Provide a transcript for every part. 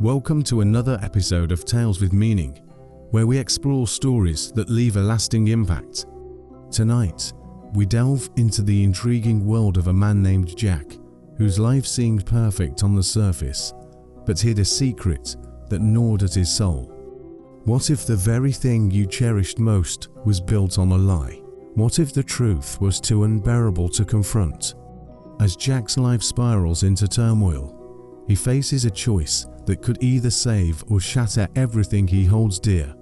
Welcome to another episode of Tales with Meaning, where we explore stories that leave a lasting impact. Tonight, we delve into the intriguing world of a man named Jack, whose life seemed perfect on the surface, but hid a secret that gnawed at his soul. What if the very thing you cherished most was built on a lie? What if the truth was too unbearable to confront? As Jack's life spirals into turmoil, he faces a choice that could either save or shatter everything he holds dear.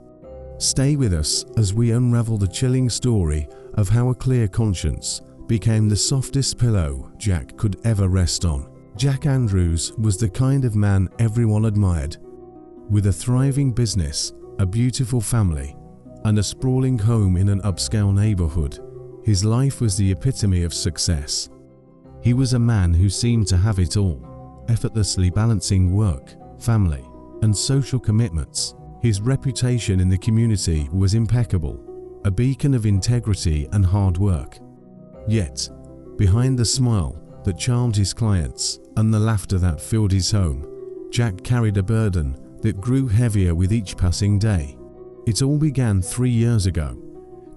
Stay with us as we unravel the chilling story of how a clear conscience became the softest pillow Jack could ever rest on. Jack Andrews was the kind of man everyone admired. With a thriving business, a beautiful family, and a sprawling home in an upscale neighborhood, his life was the epitome of success. He was a man who seemed to have it all, effortlessly balancing work, family, and social commitments. His reputation in the community was impeccable, a beacon of integrity and hard work. Yet, behind the smile that charmed his clients and the laughter that filled his home, Jack carried a burden that grew heavier with each passing day. It all began 3 years ago,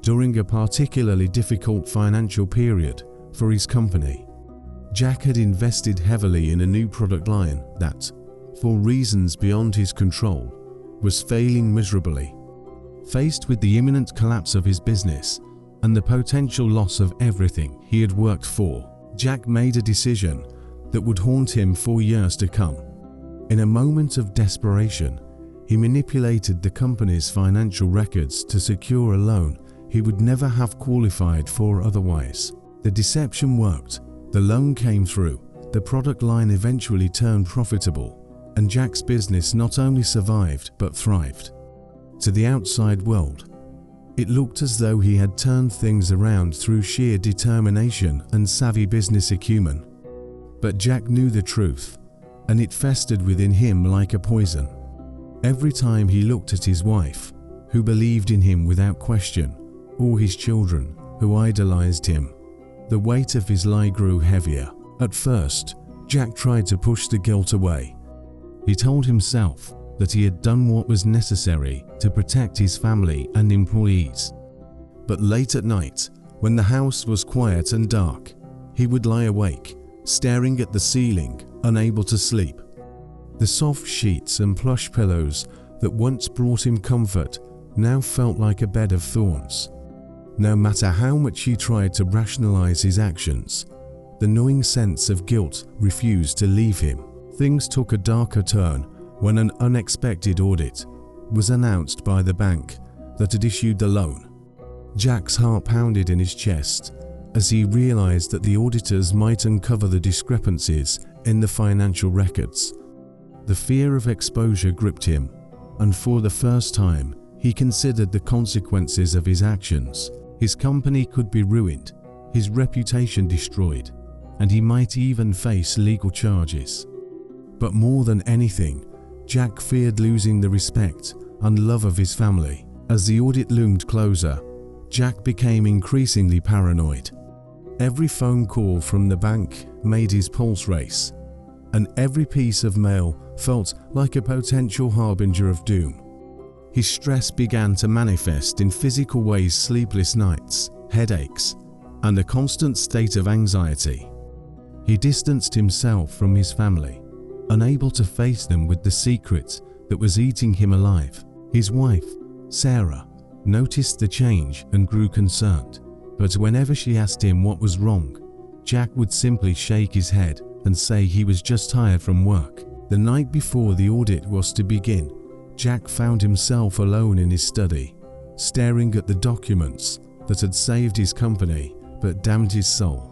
during a particularly difficult financial period for his company. Jack had invested heavily in a new product line that, for reasons beyond his control, was failing miserably. Faced with the imminent collapse of his business and the potential loss of everything he had worked for, Jack made a decision that would haunt him for years to come. In a moment of desperation, he manipulated the company's financial records to secure a loan he would never have qualified for otherwise. The deception worked, the loan came through, the product line eventually turned profitable, and Jack's business not only survived but thrived. To the outside world, it looked as though he had turned things around through sheer determination and savvy business acumen. But Jack knew the truth, and it festered within him like a poison. Every time he looked at his wife, who believed in him without question, or his children, who idolized him, the weight of his lie grew heavier. At first, Jack tried to push the guilt away. He told himself that he had done what was necessary to protect his family and employees. But late at night, when the house was quiet and dark, he would lie awake, staring at the ceiling, unable to sleep. The soft sheets and plush pillows that once brought him comfort now felt like a bed of thorns. No matter how much he tried to rationalize his actions, the gnawing sense of guilt refused to leave him. Things took a darker turn when an unexpected audit was announced by the bank that had issued the loan. Jack's heart pounded in his chest as he realized that the auditors might uncover the discrepancies in the financial records. The fear of exposure gripped him, and for the first time, he considered the consequences of his actions. His company could be ruined, his reputation destroyed, and he might even face legal charges. But more than anything, Jack feared losing the respect and love of his family. As the audit loomed closer, Jack became increasingly paranoid. Every phone call from the bank made his pulse race, and every piece of mail felt like a potential harbinger of doom. His stress began to manifest in physical ways: sleepless nights, headaches, and a constant state of anxiety. He distanced himself from his family, unable to face them with the secret that was eating him alive. His wife, Sarah, noticed the change and grew concerned, but whenever she asked him what was wrong, Jack would simply shake his head and say he was just tired from work. The night before the audit was to begin, Jack found himself alone in his study, staring at the documents that had saved his company but damned his soul.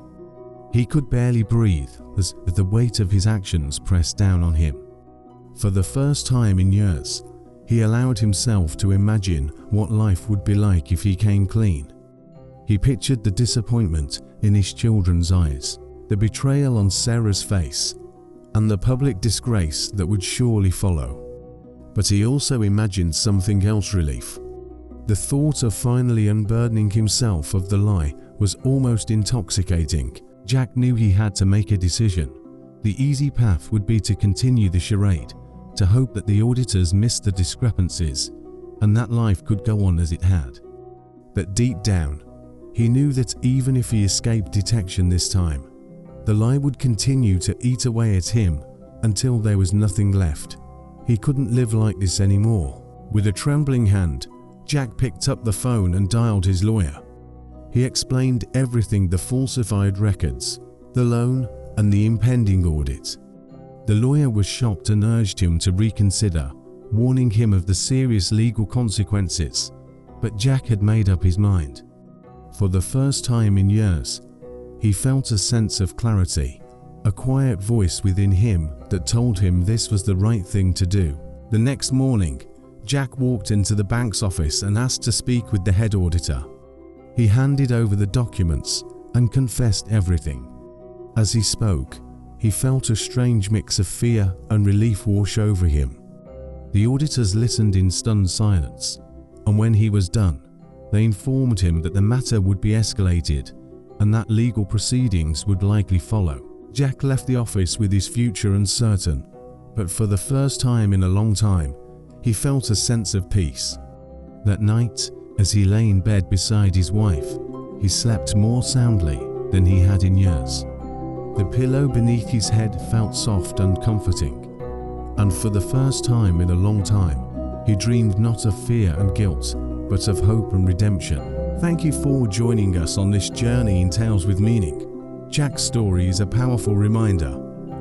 He could barely breathe as the weight of his actions pressed down on him. For the first time in years, he allowed himself to imagine what life would be like if he came clean. He pictured the disappointment in his children's eyes, the betrayal on Sarah's face, and the public disgrace that would surely follow. But he also imagined something else: relief. The thought of finally unburdening himself of the lie was almost intoxicating. Jack knew he had to make a decision. The easy path would be to continue the charade, to hope that the auditors missed the discrepancies and that life could go on as it had. But deep down, he knew that even if he escaped detection this time, the lie would continue to eat away at him until there was nothing left. He couldn't live like this anymore. With a trembling hand, Jack picked up the phone and dialed his lawyer. He explained everything: the falsified records, the loan, and the impending audit. The lawyer was shocked and urged him to reconsider, warning him of the serious legal consequences. But Jack had made up his mind. For the first time in years, he felt a sense of clarity, a quiet voice within him that told him this was the right thing to do. The next morning, Jack walked into the bank's office and asked to speak with the head auditor. He handed over the documents and confessed everything. As he spoke, he felt a strange mix of fear and relief wash over him. The auditors listened in stunned silence, and when he was done, they informed him that the matter would be escalated and that legal proceedings would likely follow. Jack left the office with his future uncertain, but for the first time in a long time, he felt a sense of peace. That night, as he lay in bed beside his wife, he slept more soundly than he had in years. The pillow beneath his head felt soft and comforting, and for the first time in a long time, he dreamed not of fear and guilt, but of hope and redemption. Thank you for joining us on this journey in Tales with Meaning. Jack's story is a powerful reminder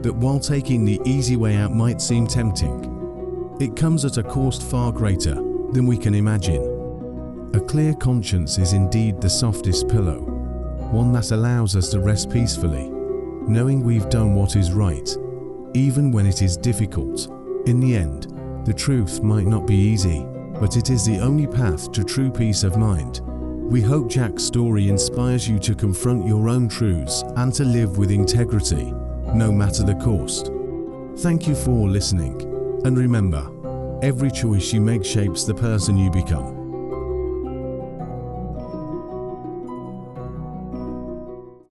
that while taking the easy way out might seem tempting, it comes at a cost far greater than we can imagine. A clear conscience is indeed the softest pillow, one that allows us to rest peacefully, knowing we've done what is right, even when it is difficult. In the end, the truth might not be easy, but it is the only path to true peace of mind. We hope Jack's story inspires you to confront your own truths and to live with integrity, no matter the cost. Thank you for listening, and remember, every choice you make shapes the person you become.